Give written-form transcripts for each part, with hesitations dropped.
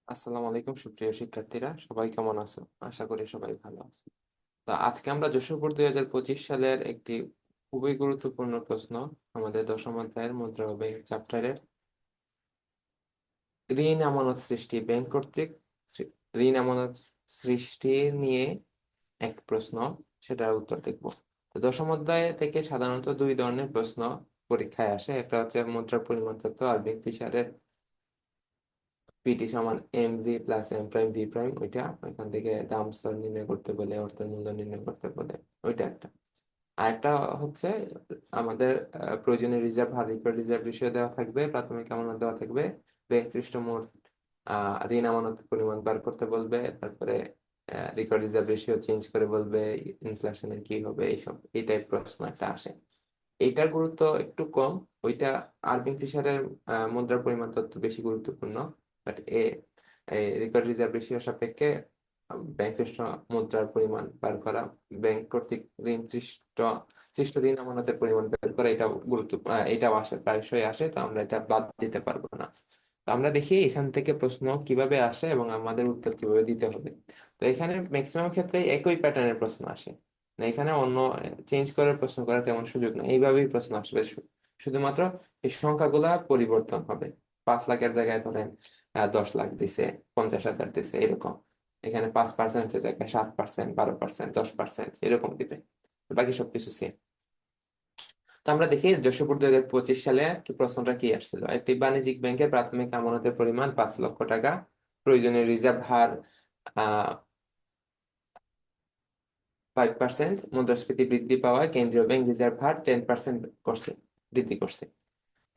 আসসালামু আলাইকুম সুপ্রিয় শিক্ষার্থীরা, সবাই কেমন আছো? আশা করি সবাই ভালো আছো। তো আজকে আমরা যশোর 2025 সালের একটি খুবই গুরুত্বপূর্ণ প্রশ্ন, আমাদের দশম অধ্যায়ের মুদ্রা ও ব্যাংক চ্যাপ্টারের ঋণ আমানত সৃষ্টি ব্যাংক কর্তৃক ঋণ আমানত সৃষ্টি নিয়ে এক প্রশ্ন, সেটার উত্তর দেখব। তো দশম অধ্যায় থেকে সাধারণত দুই ধরনের প্রশ্ন পরীক্ষায় আসে। একটা হচ্ছে মুদ্রা পরিমাণ তত্ত্ব, আরবিং ফিশারের পিটি সমান M V plus M prime V prime, ওইটা ওইখান থেকে দাম স্তর নির্ণয় করতে বলে, অর্থের মূল্য নির্ণয় করতে বলে, ওইটা একটা। আর একটা হচ্ছে আমাদের প্রয়োজনীয় রিজার্ভ হার রিকোয়ার্ড রিজার্ভ রেশিও দেওয়া থাকবে, প্রাথমিক আমানত দেওয়া থাকবে, ব্যাংক সৃষ্ট মোট ঋণ আমানতের পরিমাণ বার করতে বলবে, তারপরে রিকোয়ার্ড রিজার্ভ রেশিও চেঞ্জ করে বলবে ইনফ্লেশনের কি হবে, এইসব এই টাইপ প্রশ্ন একটা আসে। এইটার গুরুত্ব একটু কম। ওইটা আরবিং ফিশারের মুদ্রার পরিমাণ তত্ত্ব বেশি গুরুত্বপূর্ণ। বাট রেকর্ড রিজার্ভ রেশিও সাপেক্ষে ব্যাংক সৃষ্ট মুদ্রার পরিমাণ বার করা, ব্যাংক কর্তৃক ঋণ সৃষ্ট সৃষ্ট ঋণ আমানতের পরিমাণ বের করা, এটা গুরুত্ব, এটাও আসে, প্রায়শই আসে। তো আমরা এটা বাদ দিতে পারবো না। তো আমরা দেখি এখান থেকে প্রশ্ন কিভাবে আসে এবং আমাদের উত্তর কিভাবে দিতে হবে। তো এখানে ম্যাক্সিমাম ক্ষেত্রে একই প্যাটার্নের প্রশ্ন আসে না, এখানে অন্য চেঞ্জ করার প্রশ্ন করার তেমন সুযোগ নেই, এইভাবেই প্রশ্ন আসবে। শুধুমাত্র এই সংখ্যাগুলা পরিবর্তন হবে। 5 লাখের জায়গায় ধরেন 10 লাখ দিছে, 50,000 দিছে, এরকম। এখানে 5%-এর জায়গায় 7%, 12%, 10% এরকম দিবে। বাকি সবকিছু সেম। তো আমরা দেখি যশোর 2025 সালে কি প্রশ্নটা কি আসছিল। একটি বাণিজ্যিক ব্যাংকের প্রাথমিক আমানতের পরিমাণ 5 লক্ষ টাকা, প্রয়োজনীয় রিজার্ভ হার 5%, মুদ্রাস্ফীতি বৃদ্ধি পাওয়ায় কেন্দ্রীয় ব্যাংক রিজার্ভ হার 10% করছে, বৃদ্ধি করছে।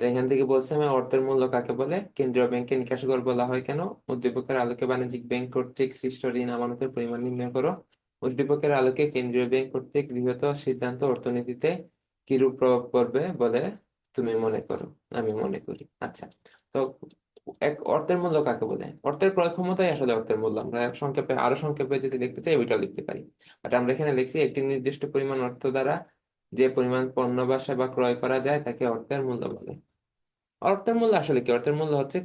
তো এখান থেকে বলছে, আমি অর্থের মূল্য কাকে বলে, কেন্দ্রীয় ব্যাংকে নিকাশঘর বলা হয় কেন, উদ্দীপকের আলোকে বাণিজ্যিক ব্যাংক কর্তৃক সৃষ্ট ঋণ আমানতের পরিমাণ নির্ণয় করো, উদ্দীপকের আলোকে কেন্দ্রীয় ব্যাংক কর্তৃক গৃহীত সিদ্ধান্ত অর্থনীতিতে কিরূপ প্রভাব পড়বে বলে তুমি মনে করো, আমি মনে করি। আচ্ছা, তো এক অর্থের মূল্য কাকে বলে, অর্থের ক্রয় ক্ষমতাই আসলে অর্থের মূল্য। আমরা সংক্ষেপে, আরো সংক্ষেপে যদি দেখতে চাই ওইটাও লিখতে পারি। বাট আমরা এখানে লিখছি, একটি নির্দিষ্ট পরিমাণ অর্থ দ্বারা যে পরিমাণ পণ্য বা সেবা ক্রয় করা যায় তাকে অর্থের মূল্য বলে। অর্থের মূল্য আসলে কি? অর্থের মূল্য হচ্ছে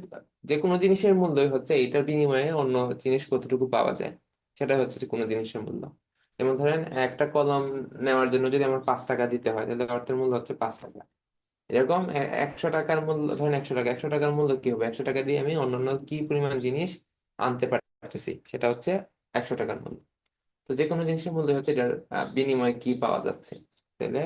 যে কোনো জিনিসের মূল্যই হচ্ছে এইটার বিনিময়ে অন্য জিনিস কতটুকু পাওয়া যায়, সেটা হচ্ছে যে কোনো জিনিসের মূল্য। যেমন ধরেন, একটা কলম নেওয়ার জন্য যদি আমার 5 টাকা দিতে হয়, তাহলে অর্থের মূল্য হচ্ছে 5 টাকা। এরকম 100 টাকার মূল্য, ধরেন 100 টাকা, 100 টাকার মূল্য কি হবে, 100 টাকা দিয়ে আমি অন্যান্য কি পরিমাণ জিনিস আনতে পারতেছি, সেটা হচ্ছে 100 টাকার মূল্য। তো যে কোনো জিনিসের মূল্য হচ্ছে এটার বিনিময়ে কি পাওয়া যাচ্ছে। তাহলে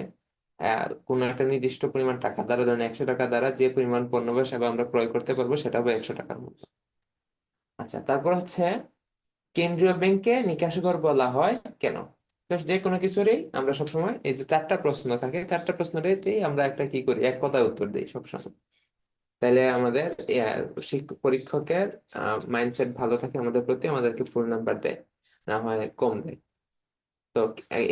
কোনো একটা নির্দিষ্ট পরিমাণ টাকা দ্বারা, ধরেন 100 টাকা দ্বারা যে পরিমাণ পণ্য বা সেবা আমরা ক্রয় করতে পারবো, সেটা হবে 100 টাকার মূল্য। আচ্ছা, তারপর হচ্ছে কেন্দ্রীয় ব্যাংকে নিকাশঘর বলা হয় কেন। তো যে কোনো কিছুরই আমরা সবসময়, এই যে 4টা প্রশ্ন থাকে, 4টা প্রশ্নটাই আমরা একটা কি করি, এক কথায় উত্তর দিই সবসময়। তাহলে আমাদের শিক্ষক পরীক্ষকের মাইন্ডসেট ভালো থাকে আমাদের প্রতি, আমাদেরকে ফুল নাম্বার দেয়, না হয় কম দেয়। তো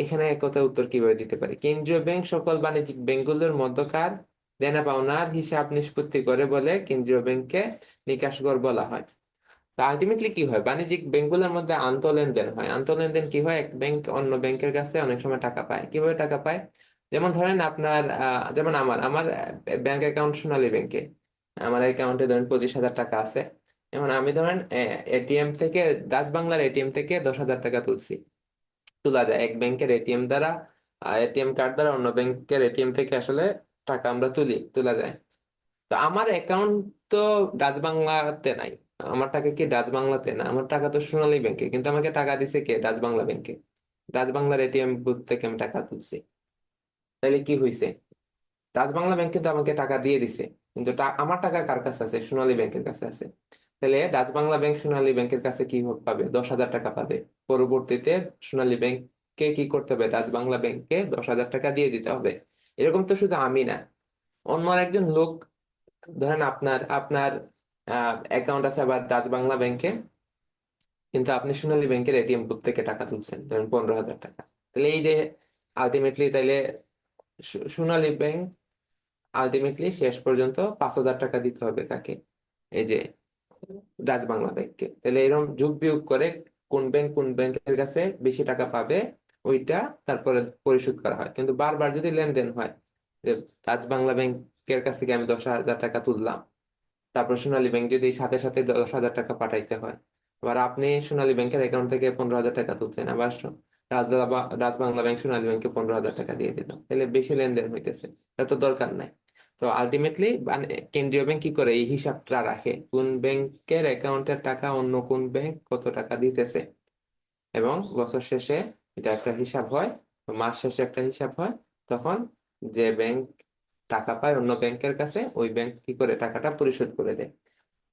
এখানে এক কথায় উত্তর কিভাবে দিতে পারি, কেন্দ্রীয় ব্যাংক সকল বাণিজ্যিক ব্যাংকগুলোর মধ্যকার দেনা পাওনার হিসাব নিষ্পত্তি করে বলে কেন্দ্রীয় ব্যাংককে নিকাশঘর বলা হয়। তো আলটিমেটলি কি হয়, বাণিজ্যিক ব্যাংকগুলোর মধ্যে আন্তঃলেনদেন হয়। আন্তঃলেনদেন কি হয়, এক ব্যাংক অন্য ব্যাংকের কাছে অনেক সময় টাকা পায়। কিভাবে টাকা পায়? যেমন ধরেন আপনার যেমন আমার আমার ব্যাংক অ্যাকাউন্ট সোনালী ব্যাংকে, আমার অ্যাকাউন্টে ধরেন 25,000 টাকা আছে। যেমন আমি ধরেন এটিএম থেকে, ডাচ বাংলার এটিএম থেকে 10,000 টাকা তুলছি। তোলা যায় এক ব্যাংকের এটিএম দ্বারা, এটিএম কার্ড দ্বারা অন্য ব্যাংকের এটিএম থেকে আসলে টাকা আমরা তোলা যায়। তো আমার অ্যাকাউন্ট তো ডাচ বাংলাতে নাই, আমার টাকা কি ডাচ বাংলাতে না, আমার টাকা তো সোনালী ব্যাংকে, কিন্তু আমাকে টাকা দিছে কে, ডাচ বাংলা ব্যাংকে। ডাচ বাংলার এটিএম বুথ থেকে আমি টাকা তুলছি। তাহলে কি হয়েছে, ডাচ বাংলা ব্যাংক কিন্তু আমাকে টাকা দিয়ে দিছে, কিন্তু আমার টাকা কার কাছে আছে, সোনালী ব্যাংকের কাছে আছে। তাহলে ডাচ বাংলা ব্যাংক সোনালী ব্যাংকের কাছে কি পাবে, 10,000 টাকা পাবে। পরবর্তীতে সোনালী ব্যাংককে কি করতে হবে, ডাচ বাংলা ব্যাংককে 10,000 টাকা দিয়ে দিতে হবে। এরকম তো শুধু আমি না, অন্য একজন লোক, ধরেন আপনার আপনার অ্যাকাউন্ট আছে আবার ডাচ বাংলা ব্যাংকে, কিন্তু আপনি সোনালী ব্যাংকের এটিএম বুথ থেকে টাকা তুলছেন, ধরেন 15,000 টাকা। তাহলে এই যে আলটিমেটলি, তাইলে সোনালী ব্যাংক আলটিমেটলি শেষ পর্যন্ত 5,000 টাকা দিতে হবে কাকে, এই যে ডাচ বাংলা ব্যাংককে। তাহলে এরকম যোগ বিয়োগ করে কোন ব্যাংক কোন ব্যাংকের কাছে বেশি টাকা পাবে, ওইটা তারপরে পরিশোধ করা হয়। কিন্তু বারবার যদি লেনদেন হয়, যে ডাচ বাংলা ব্যাংকের কাছ থেকে আমি 10,000 টাকা তুললাম, তারপর সোনালী ব্যাংক যদি সাথে সাথে 10,000 টাকা পাঠাইতে হয়, আবার আপনি সোনালী ব্যাংকের অ্যাকাউন্ট থেকে 15,000 টাকা তুলছেন, আবার রাজ বাংলা ব্যাংক সোনালী ব্যাংকে 15,000 টাকা দিয়ে দিল, তাহলে বেশি লেনদেন হইতেছে, এটা তো দরকার নাই। তো আলটিমেটলি কেন্দ্রীয় ব্যাংক কি করে, এই হিসাবটা রাখে কোন ব্যাংকের অ্যাকাউন্টের টাকা অন্য কোন ব্যাংক কত টাকা দিতেছে, এবং বছর শেষে এটা একটা হিসাব হয়, তো মাস শেষে একটা হিসাব হয়। তখন যে ব্যাংক টাকা পায় অন্য ব্যাংকের কাছে, ওই ব্যাংক কি করে টাকাটা পরিশোধ করে দেয়।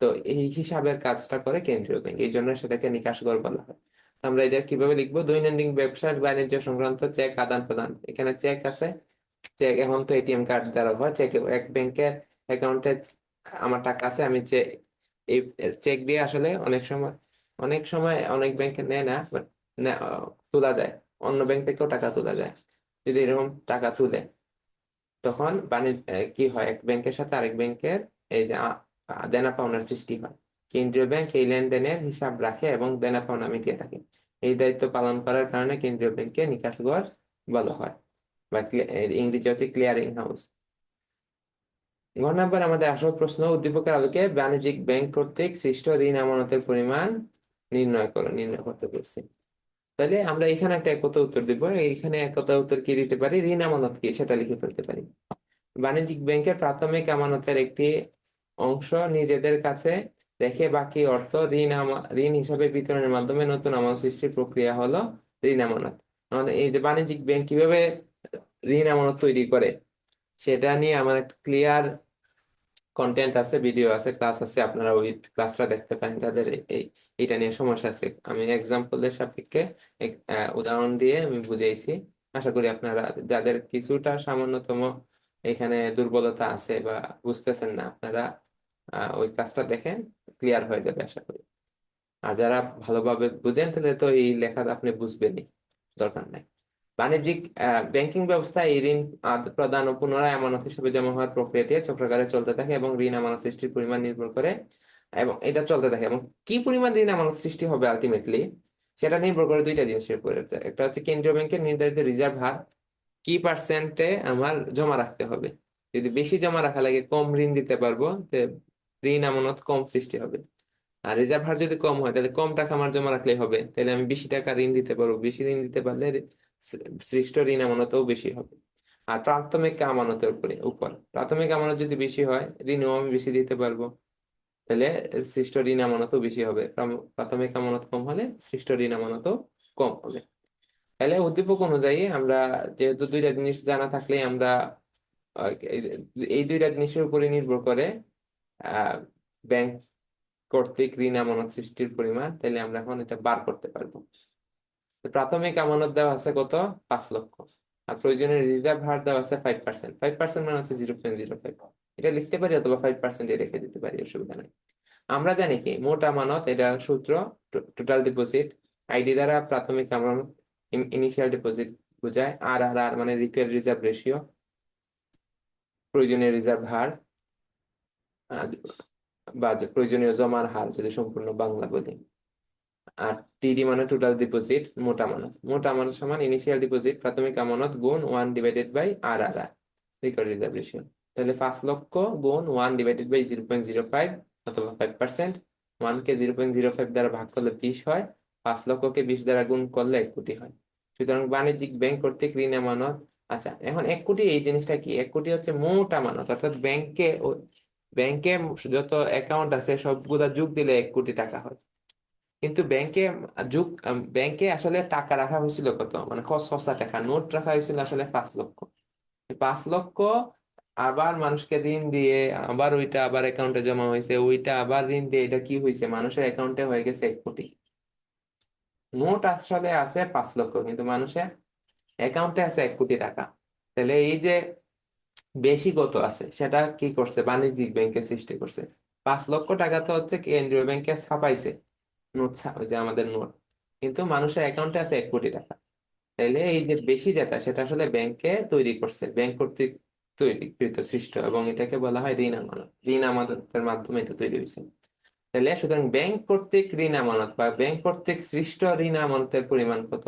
তো এই হিসাবের কাজটা করে কেন্দ্রীয় ব্যাংক, এই জন্য সেটাকে নিকাশ ঘর বলা হয়। আমরা এটা কিভাবে লিখবো, দৈনন্দিন ব্যবসা বাণিজ্য সংক্রান্ত চেক আদান প্রদান, এখানে চেক আছে। চেক এখন তো এটিএম কার্ড দ্বারা হয়, চেক এক ব্যাংকের অ্যাকাউন্টে আমার টাকা আছে, আমি এই চেক দিয়ে আসলে অনেক সময় অনেক ব্যাংকে নেয় না, বাট তোলা যায়, অন্য ব্যাংক থেকেও টাকা তোলা যায়। যদি এরকম টাকা তুলে, তখন কি হয়, এক ব্যাংকের সাথে আরেক ব্যাংকের এই যে দেনা পাওনার সৃষ্টি হয়। কেন্দ্রীয় ব্যাংক এই লেনদেনের হিসাব রাখে এবং দেনা পাওনা মিটিয়ে থাকে। এই দায়িত্ব পালন করার কারণে কেন্দ্রীয় ব্যাংককে নিকাশঘর বলা হয়, বা এর ইংরেজি হচ্ছে ক্লিয়ারিং হাউস। ঘ নাম্বার আমাদের আসল প্রশ্ন, উদ্দীপকের আলোকে বাণিজ্যিক ব্যাংক কর্তৃক সৃষ্ট ঋণ আমানতের পরিমাণ নির্ণয় করতে বলছি। তাহলে আমরা এখানে একটা একতা উত্তর দিব, এখানে একতা উত্তর কি দিতে পারি, ঋণ আমানত কি সেটা লিখে ফেলতে পারি। বাণিজ্যিক ব্যাংকের প্রাথমিক আমানতের একটি অংশ নিজেদের কাছে রেখে বাকি অর্থ ঋণ হিসাবে বিতরণের মাধ্যমে নতুন আমানত সৃষ্টির প্রক্রিয়া হলো ঋণ আমানত। মানে এই যে বাণিজ্যিক ব্যাংক কিভাবে ঋণ আমানত তৈরি করে, সেটা নিয়ে আমার একটা ক্লিয়ার কন্টেন্ট আছে, ভিডিও আছে, ক্লাস আছে, আপনারা ওই ক্লাসটা দেখতে পারেন যাদের এইটা নিয়ে সমস্যা আছে। আমি এক্সাম্পলের সাপেক্ষে উদাহরণ দিয়ে আমি বুঝাইছি। আশা করি আপনারা যাদের কিছুটা সামান্যতম এখানে দুর্বলতা আছে বা বুঝতেছেন না, আপনারা ওই ক্লাসটা দেখেন, ক্লিয়ার হয়ে যাবে আশা করি। আর যারা ভালোভাবে বুঝেন তাহলে তো এই লেখা আপনি বুঝবেনই, দরকার নাই। বাণিজ্যিক ব্যাংকিং ব্যবস্থায় এই ঋণ প্রদান ও পুনরায় আমানত হিসেবে জমা হওয়ার প্রক্রিয়াটি চক্রাকারে চলতে থাকে এবং ঋণ আমানত সৃষ্টির পরিমাণ নির্ভর করে, এবং এটা চলতে থাকে, এবং কি পরিমাণ ঋণ আমানত সৃষ্টি হবে আলটিমেটলি সেটা নির্ভর করে দুইটা জিনিসের উপরে। একটা হচ্ছে কেন্দ্রীয় ব্যাংকের নির্ধারিত রিজার্ভ হার, কি পার্সেন্টে আমার জমা রাখতে হবে। যদি বেশি জমা রাখা লাগে, কম ঋণ দিতে পারবো, তো ঋণ আমানত কম সৃষ্টি হবে। আর রিজার্ভ হার যদি কম হয়, তাহলে কম টাকা আমার জমা রাখলেই হবে, তাহলে আমি বেশি টাকা ঋণ দিতে পারবো, বেশি ঋণ দিতে পারলে সৃষ্ট ঋণ আমানতও বেশি হবে। আর প্রাথমিক আমানতের উপর প্রাথমিক আমানত যদি বেশি হয়, ঋণও আমি বেশি দিতে পারবো, তাহলে সৃষ্ট ঋণ আমানতও বেশি হবে। প্রাথমিক আমানত কম হলে সৃষ্ট ঋণ আমানতও কম হবে। তাহলে উদ্দীপক অনুযায়ী আমরা, যেহেতু দুইটা জিনিস জানা থাকলেই আমরা এই এই দুইটা জিনিসের উপরে নির্ভর করে আহ ব্যাংক কর্তৃক ঋণ আমানত সৃষ্টির পরিমাণ, তাহলে আমরা এখন এটা বার করতে পারবো। তো প্রাথমিক আমানত দেওয়া আছে কত, 5 লক্ষ। আর প্রয়োজনীয় রিজার্ভ হার দেওয়া আছে 5%। 5% মানে হচ্ছে 0.05। এটা লিখতে পারি অথবা 5% রেখে দিতে পারি, অসুবিধা নেই। আমরা জানি কি মোট আমানত, এটা সূত্র টোটাল ডিপোজিট, আইডি দ্বারা প্রাথমিক আমানত ইনিশিয়াল ডিপোজিট বোঝায়, আর আর আর মানে রিকোয়ার্ড রিজার্ভ রেশিও, প্রয়োজনীয় রিজার্ভ হার, আহ, বা যে প্রয়োজনীয় জমার হার যদি সম্পূর্ণ বাংলা বলি। আর টিডি মানে টোটাল ডিপোজিট, মোট আমানত সমান ইনিশিয়াল ডিপোজিট প্রাথমিক আমানত গুণ 1/আর আর আর, রিকভারি রিজার্ভ রেশিও। তাহলে 5 লক্ষ গুণ 1/0.05 অথবা 5%। 1 কে 0.05 দ্বারা ভাগ করলে 20 হয়, 5 লক্ষকে 20 দ্বারা গুণ করলে 1 কোটি হয়। সুতরাং বাণিজ্যিক ব্যাংক কর্তৃক ঋণ আমানত, আচ্ছা এখন 1 কোটি, এই জিনিসটা কি, 1 কোটি হচ্ছে মোট আমানত, অর্থাৎ ব্যাংকে যত অ্যাকাউন্ট আছে সবগুলা যোগ দিলে 1 কোটি টাকা হয়। কিন্তু যুগ ব্যাংকে আসলে টাকা রাখা হয়েছিল কত, মানে খসখসা টাকা নোট রাখা হয়েছিল আসলে 5 লক্ষ। 5 লক্ষ আবার মানুষকে ঋণ দিয়ে, আবার ওইটা আবার অ্যাকাউন্টে জমা হয়েছে, ওইটা আবার ঋণ দিয়ে, এটা কি হয়েছে, মানুষের অ্যাকাউন্টে হয়ে গেছে 1 কোটি। নোট আসলে আছে 5 লক্ষ, কিন্তু মানুষের অ্যাকাউন্টে আছে 1 কোটি টাকা। তাহলে এই যে বেশি কত আছে সেটা কি করছে, বাণিজ্যিক ব্যাংকে সৃষ্টি করছে। 5 লক্ষ টাকা তো হচ্ছে কেন্দ্রীয় ব্যাংকে ছাপাইছে, ওই যে আমাদের নোট, কিন্তু মানুষের অ্যাকাউন্টে আছে 1 কোটি টাকা। তাইলে এই যে বেশি যেটা, সেটা আসলে ব্যাংকে তৈরি করছে, ব্যাংক কর্তৃক তৈরিকৃত সৃষ্ট, এবং এটাকে বলা হয় ঋণ আমানত। ঋণ আমানতের মাধ্যমে এটা তৈরি হয়েছে। তাহলে সুতরাং ব্যাংক কর্তৃক ঋণ আমানত বা ব্যাংক কর্তৃক সৃষ্ট ঋণ আমানতের পরিমাণ কত,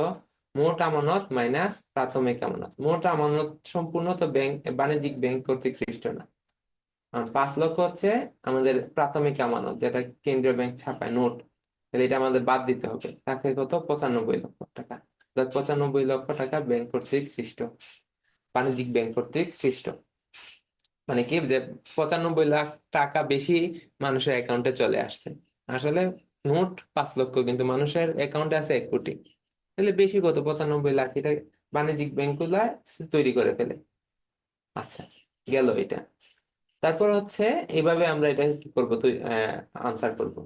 মোট আমানত মাইনাস প্রাথমিক আমানত। মোট আমানত সম্পূর্ণ তো বাণিজ্যিক ব্যাংক কর্তৃক সৃষ্ট না, 5 লক্ষ হচ্ছে আমাদের প্রাথমিক আমানত, যেটা কেন্দ্রীয় ব্যাংক ছাপায় নোট। তাহলে এটা আমাদের বাদ দিতে হবে, থাকে কত, 95 লক্ষ টাকা। 95 লক্ষ টাকা ব্যাংক কর্তৃক সৃষ্ট, বাণিজ্যিক ব্যাংক কর্তৃক সৃষ্ট। মানে কি যে 95 লাখ টাকা বেশি মানুষের অ্যাকাউন্টে চলে আসছে। আসলে নোট 5 লক্ষ, কিন্তু মানুষের অ্যাকাউন্টে আছে 1 কোটি। তাহলে বেশি কত, 95 লাখ, এটা বাণিজ্যিক ব্যাংকগুলা তৈরি করে ফেলে। আচ্ছা, গেল এটা। তারপর হচ্ছে এইভাবে আমরা এটা কি করবো, তুই আনসার করবো।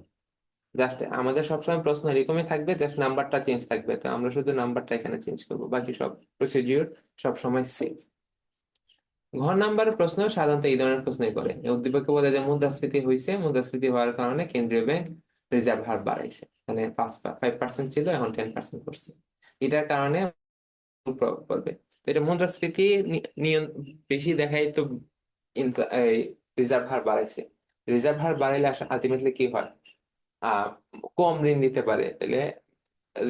জাস্ট আমাদের সবসময় প্রশ্ন এরকমই থাকবে, জাস্ট নাম্বারটা চেঞ্জ থাকবে, তো আমরা শুধু নাম্বারটা এখানে চেঞ্জ করবো, বাকি সব প্রসিডিউর সবসময় সেম। ঘর নাম্বারের প্রশ্ন সাধারণত এই ধরনের প্রশ্নই করে। এই উদ্দীপকে বলে যে মুদ্রাস্ফীতি হয়েছে, মুদ্রাস্ফীতি হওয়ার কারণে কেন্দ্রীয় ব্যাংক রিজার্ভ হার বাড়াইছে, মানে 5% ছিল, এখন 10% করছে। এটার কারণে প্রভাব পড়বে। তো এটা মুদ্রাস্ফীতি বেশি দেখাই তো এই রিজার্ভ হার বাড়াইছে। রিজার্ভ হার বাড়াইলে আলটিমেটলি কি হয়, আহ কম ঋণ দিতে পারে, তাহলে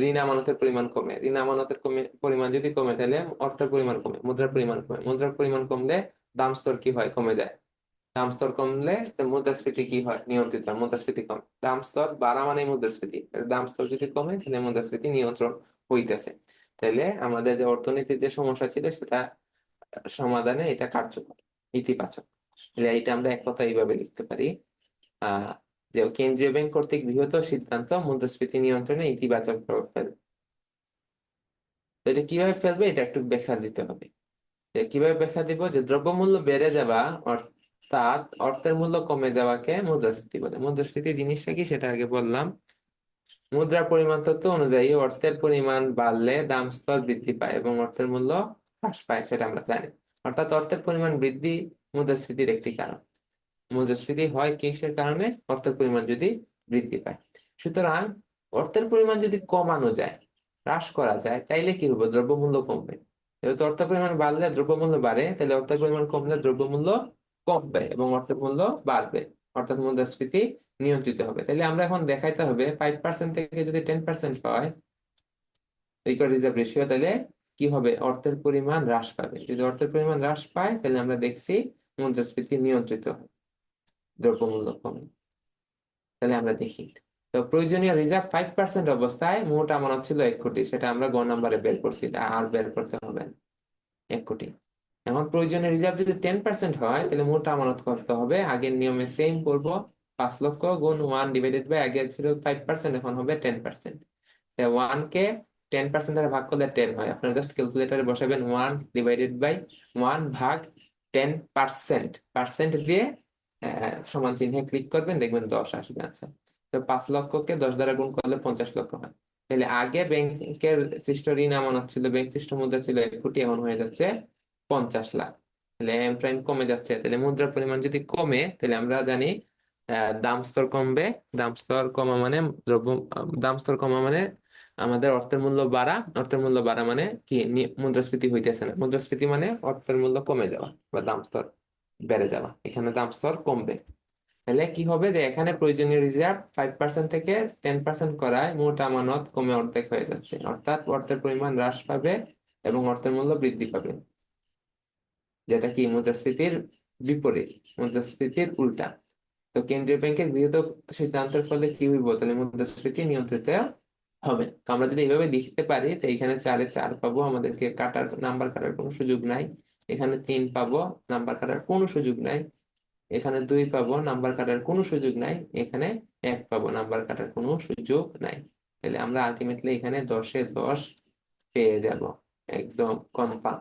ঋণ আমানতের পরিমাণ কমে, ঋণ আমানতের পরিমাণ যদি কমে, তাহলে অর্থের পরিমাণ কমে, মুদ্রার পরিমাণ কমে, মুদ্রার পরিমাণ কমলে দাম স্তর কি হয়, কমে যায়। দাম স্তর কমলে তো মুদ্রাস্ফীতি কি হয়, নিয়ন্ত্রিত হয়, মুদ্রাস্ফীতি কমে। দাম স্তর বাড়া মানে মুদ্রাস্ফীতি, দাম স্তর যদি কমে তাহলে মুদ্রাস্ফীতি নিয়ন্ত্রণ হইতেছে। তাহলে আমাদের যে অর্থনীতির যে সমস্যা ছিল সেটা সমাধানে এটা কার্যকর, ইতিবাচক। তাহলে এটা আমরা এক কথা এইভাবে লিখতে পারি, আহ যে কেন্দ্রীয় ব্যাংক কর্তৃক গৃহীত সিদ্ধান্ত মুদ্রাস্ফীতি নিয়ন্ত্রণে ইতিবাচক প্রভাব ফেলবে। তো এটা কিভাবে ফেলবে, এটা একটু ব্যাখ্যা দিতে হবে। কিভাবে ব্যাখ্যা দিব, যে দ্রব্যমূল্য বেড়ে যাওয়া অর্থাৎ অর্থের মূল্য কমে যাওয়াকে মুদ্রাস্ফীতি বলে। মুদ্রাস্ফীতি জিনিসটা কি সেটা আগে বললাম। মুদ্রার পরিমাণ তত্ত্ব অনুযায়ী অর্থের পরিমাণ বাড়লে দাম স্তর বৃদ্ধি পায় এবং অর্থের মূল্য হ্রাস পায়, সেটা আমরা জানি। অর্থাৎ অর্থের পরিমাণ বৃদ্ধি মুদ্রাস্ফীতির একটি কারণ। মুদ্রাস্ফীতি হয় কিসের কারণে, অর্থের পরিমাণ যদি বৃদ্ধি পায়। সুতরাং অর্থের পরিমাণ যদি কমানো যায়, হ্রাস করা যায়, তাইলে কি হবে, দ্রব্যমূল্য কমবে। যেহেতু অর্থের পরিমাণ বাড়লে দ্রব্যমূল্য বাড়ে, তাহলে অর্থের পরিমাণ কমলে দ্রব্যমূল্য কমবে এবং অর্থের মূল্য বাড়বে। অর্থাৎ মুদ্রাস্ফীতি নিয়ন্ত্রিত হবে। তাহলে আমরা এখন দেখাইতে হবে 5% থেকে যদি 10% পাওয়ায় রিকভারি রিজার্ভ রেশিও, তাহলে কি হবে, অর্থের পরিমাণ হ্রাস পাবে। যদি অর্থের পরিমাণ হ্রাস পায়, তাহলে আমরা দেখছি মুদ্রাস্ফীতি নিয়ন্ত্রিত হয়, দ্রব্যমূল্য কমে। তাহলে আমরা দেখি, তো প্রয়োজনীয় রিজার্ভ 5% অবস্থায় মোট আমানত ছিল 1 কোটি, সেটা আমরা গ নাম্বারে বের করছি, এটা আর বের করতে হবে না। 1 কোটি। এখন প্রয়োজনীয় রিজার্ভ যদি 10% হয়, তাহলে মোট আমানত কত হবে, আগের নিয়মে সেম করব। 5 লক্ষ গুণ 1 ডিভাইডেড বাই, আগে ছিল 5%, এখন হবে 10%। 1 কে 10% দ্বারা ভাগ করলে 10 হয়, আপনারা জাস্ট ক্যালকুলেটারে বসাবেন 1 / 1 পার্সেন্ট দিয়ে সমান চিহ্নে ক্লিক করবেন, দেখবেন 10 আসবে আনসার। তো 5 লক্ষকে 10 দ্বারা গুণ করলে 50 লক্ষ হয়। তাহলে আগে ব্যাংকের সৃষ্ট ঋণ আমানত ছিল, ব্যাংক সৃষ্ট মুদ্রা ছিল 1 কোটি, এখন হয়ে যাচ্ছে 50 লাখ। তাহলে এম প্রাইম কমে যাচ্ছে, তাহলে মুদ্রার পরিমাণ যদি কমে, তাহলে আমরা জানি দাম স্তর কমবে। দাম স্তর কমা মানে দ্রব্য দাম স্তর কমা মানে আমাদের অর্থের মূল্য বাড়া। অর্থের মূল্য বাড়া মানে কি, মুদ্রাস্ফীতি হইতেছে না। মুদ্রাস্ফীতি মানে অর্থের মূল্য কমে যাওয়া বা দাম স্তর বেড়ে যাওয়া, এখানে দাম স্তর কমবে। তাহলে কি হবে, যে এখানে প্রয়োজনীয় রিজার্ভ 5% থেকে 10% করায় মোট আমানত কমে অর্ধেক হয়ে যাচ্ছে, অর্থাৎ অর্থের পরিমাণ হ্রাস পাবে এবং অর্থের মূল্য বৃদ্ধি পাবে, যেটা কি মুদ্রাস্ফীতির বিপরীত, মুদ্রাস্ফীতির উল্টা। তো কেন্দ্রীয় ব্যাংকের গৃহীত সিদ্ধান্তের ফলে কি হইব, তাহলে মুদ্রাস্ফীতি নিয়ন্ত্রিত হবে। তো আমরা যদি এইভাবে লিখতে পারি, তো এখানে 4-এ 4 পাবো, আমাদেরকে নাম্বার কাটার কোনো সুযোগ নাই। এখানে 3 পাবো, নাম্বার কাটার কোনো সুযোগ নাই। এখানে 2 পাবো, নাম্বার কাটার কোনো সুযোগ নাই। এখানে 1 পাবো, নাম্বার কাটার কোনো সুযোগ নাই। তাহলে আমরা আলটিমেটলি এখানে 10-এ 10 পেয়ে যাব, একদম কনফার্ম।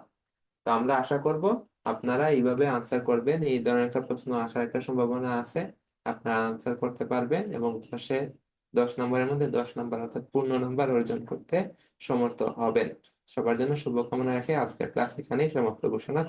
তো আমরা আশা করব আপনারা এইভাবে আনসার করবেন, এই ধরনের একটা প্রশ্ন আসার একটা সম্ভাবনা আছে। আপনারা আনসার করতে পারবেন এবং 10 নম্বরের মধ্যে 10 নম্বর অর্থাৎ পূর্ণ নম্বর অর্জন করতে সমর্থ হবেন। সবার জন্য শুভকামনা রেখে আজকের ক্লাস এখানেই সমাপ্ত ঘোষণা